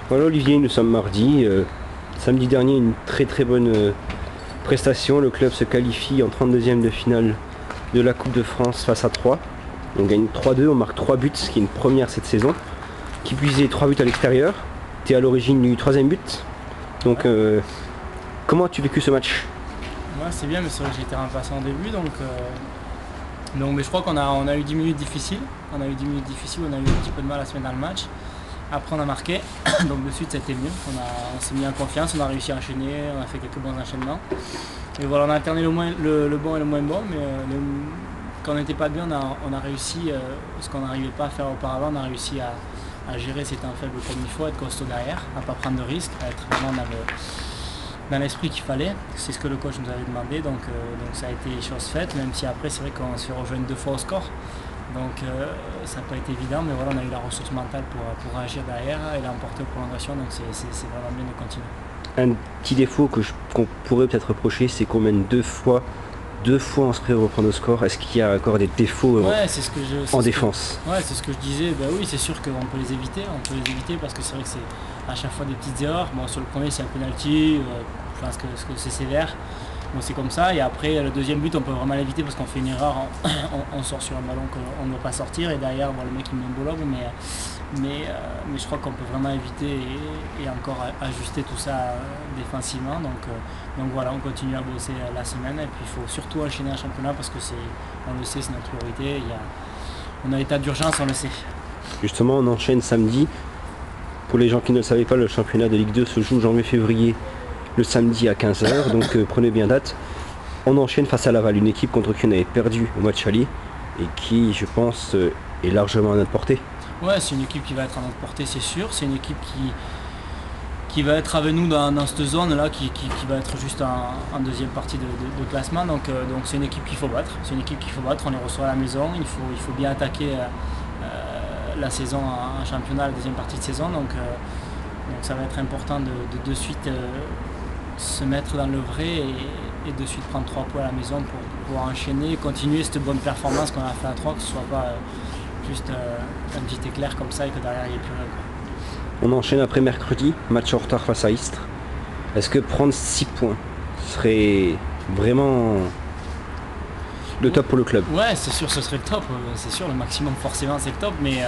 Voilà Olivier, nous sommes mardi. Samedi dernier, une très bonne prestation. Le club se qualifie en 32e de finale de la Coupe de France face à Troyes. On gagne 3-2, on marque 3 buts, ce qui est une première cette saison. Qui puisait 3 buts à l'extérieur. Tu es à l'origine du 3e but. Donc comment as-tu vécu ce match? Ouais, c'est bien, mais c'est vrai que j'ai été remplaçant au début, donc mais je crois qu'on a eu 10 minutes difficiles. On a eu 10 minutes difficiles, on a eu un petit peu de mal à se mettre dans le match. Après on a marqué, donc de suite c'était mieux. On s'est mis en confiance, on a réussi à enchaîner, on a fait quelques bons enchaînements. Et voilà, on a alterné le bon et le moins bon, mais quand on n'était pas bien, on a réussi ce qu'on n'arrivait pas à faire auparavant, on a réussi à gérer ces temps faibles comme il faut, être costaud derrière, à ne pas prendre de risques, à être vraiment dans l'esprit qu'il fallait. C'est ce que le coach nous avait demandé, donc ça a été chose faite, même si après c'est vrai qu'on s'est rejoint 2 fois au score. Donc ça n'a pas été évident, mais voilà, on a eu la ressource mentale pour réagir derrière et l'emporter aux prolongations, donc c'est vraiment bien de continuer. Un petit défaut qu'on pourrait peut-être reprocher, c'est qu'on mène deux fois on se reprendre au score. Est-ce qu'il y a encore des défauts en défense? Ouais, c'est ce que je disais. Ben oui, c'est sûr qu'on peut les éviter. On peut les éviter parce que c'est vrai que c'est à chaque fois des petites erreurs. Bon, sur le premier, c'est un penalty. Je pense que c'est sévère. Bon, c'est comme ça. Et après, le deuxième but, on peut vraiment l'éviter parce qu'on fait une erreur. On sort sur un ballon qu'on ne doit pas sortir. Et derrière, bon, le mec, il met un beau lob. Mais je crois qu'on peut vraiment éviter et encore ajuster tout ça défensivement. Donc voilà, on continue à bosser la semaine et puis il faut surtout enchaîner un championnat parce que on le sait, c'est notre priorité. On a l'état d'urgence, on le sait. Justement, on enchaîne samedi. Pour les gens qui ne le savaient pas, le championnat de Ligue 2 se joue janvier-février le samedi à 15h, donc prenez bien date. On enchaîne face à Laval, une équipe contre qui on avait perdu au match aller et qui, je pense, est largement à notre portée. Ouais, c'est une équipe qui va être à notre portée, c'est sûr. C'est une équipe qui va être avec nous dans cette zone-là, qui va être juste en deuxième partie de classement. Donc c'est une équipe qu'il faut battre. C'est une équipe qu'il faut battre. On les reçoit à la maison. Il faut bien attaquer la saison en championnat, la deuxième partie de saison. Donc ça va être important de suite se mettre dans le vrai et de suite prendre 3 points à la maison pour pouvoir enchaîner et continuer cette bonne performance qu'on a fait à 3, que ce soit pas juste un petit éclair comme ça et que derrière il n'y ait plus rien. On enchaîne après mercredi, match en retard face à Istres. Est-ce que prendre 6 points serait vraiment le top pour le club? Ouais, c'est sûr, ce serait le top. C'est sûr, le maximum forcément c'est le top, mais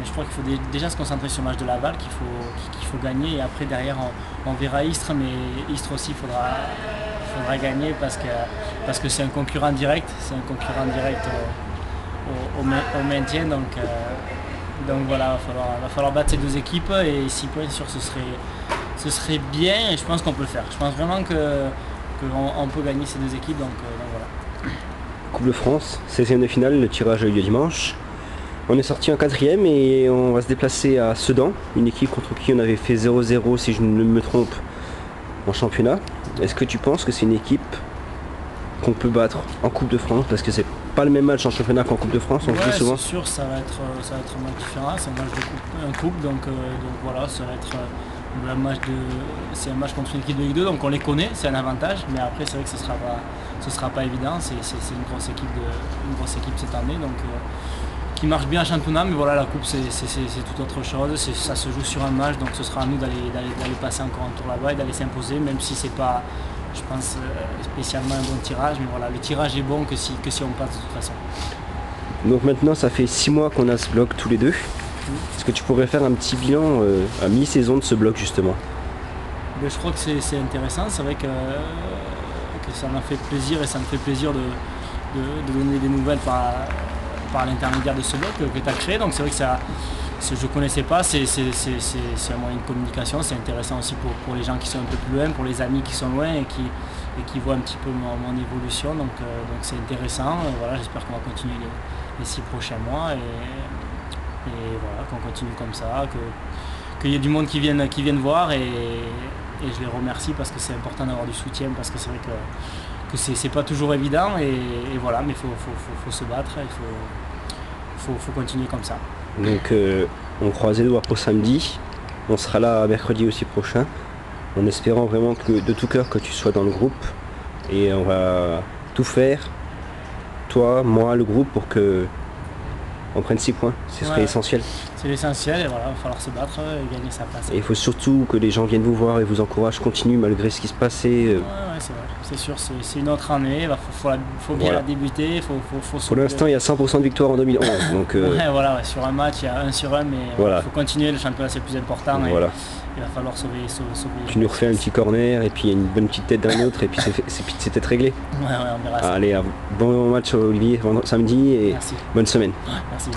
je crois qu'il faut déjà se concentrer sur le match de Laval, qu'il faut gagner et après derrière on verra Istres, mais Istres aussi il faudra gagner parce que c'est un concurrent direct, au maintien, donc voilà, va falloir battre ces 2 équipes et 6 points sûr ce serait bien et je pense qu'on peut le faire. Je pense vraiment qu'on peut gagner ces 2 équipes, donc voilà. Coupe de France, 16e de finale, le tirage a eu lieu dimanche. On est sorti en 4e et on va se déplacer à Sedan, une équipe contre qui on avait fait 0-0 si je ne me trompe en championnat. Est-ce que tu penses que c'est une équipe qu'on peut battre en Coupe de France? Parce que c'est pas le même match en championnat qu'en Coupe de France, on le dit souvent. C'est sûr, ça va être un match différent, c'est un match de coupe, donc voilà, ça va être c'est un match contre une équipe de Ligue 2, donc on les connaît, c'est un avantage, mais après c'est vrai que ce sera pas évident, c'est une grosse équipe cette année, donc qui marche bien en championnat, mais voilà, la coupe c'est tout autre chose, ça se joue sur un match, donc ce sera à nous d'aller passer encore un tour là-bas et d'aller s'imposer, même si c'est pas, je pense, spécialement un bon tirage, mais voilà, le tirage est bon que si on passe de toute façon. Donc maintenant ça fait 6 mois qu'on a ce bloc tous les deux. Est-ce que tu pourrais faire un petit bilan à mi-saison de ce bloc justement? Je crois que c'est intéressant, c'est vrai que ça m'a fait plaisir et ça me fait plaisir de donner des nouvelles par l'intermédiaire de ce bloc que tu as créé, donc c'est vrai que je ne connaissais pas, c'est un moyen de communication, c'est intéressant aussi pour les gens qui sont un peu plus loin, pour les amis qui sont loin et qui voient un petit peu mon évolution, donc c'est intéressant, voilà, j'espère qu'on va continuer les 6 prochains mois et voilà, qu'on continue comme ça, qu'il y ait du monde qui vienne voir et je les remercie parce que c'est important d'avoir du soutien parce que c'est vrai que c'est pas toujours évident et voilà, mais il faut se battre, il faut continuer comme ça. Donc on croise les doigts pour samedi, on sera là mercredi aussi prochain, en espérant vraiment de tout cœur que tu sois dans le groupe et on va tout faire, toi, moi, le groupe, pour que on prenne 6 points, ce serait essentiel. C'est l'essentiel et voilà, il va falloir se battre et gagner sa place. Et il faut surtout que les gens viennent vous voir et vous encouragent, continuent malgré ce qui se passait. Ouais, c'est vrai, c'est sûr, c'est une autre année, il faut bien Voilà. la débuter. Pour l'instant, il y a 100% de victoire en 2011. Donc, ouais, voilà, ouais, sur un match, il y a 1 sur 1, mais Voilà. il faut continuer, le championnat c'est le plus important. voilà. Il va falloir sauver. Tu nous refais un petit corner et puis il y a une bonne petite tête d'un autre et puis c'est peut-être réglé. Ouais, on verra ça. Allez, bon match Olivier samedi et Merci. bonne semaine. Merci.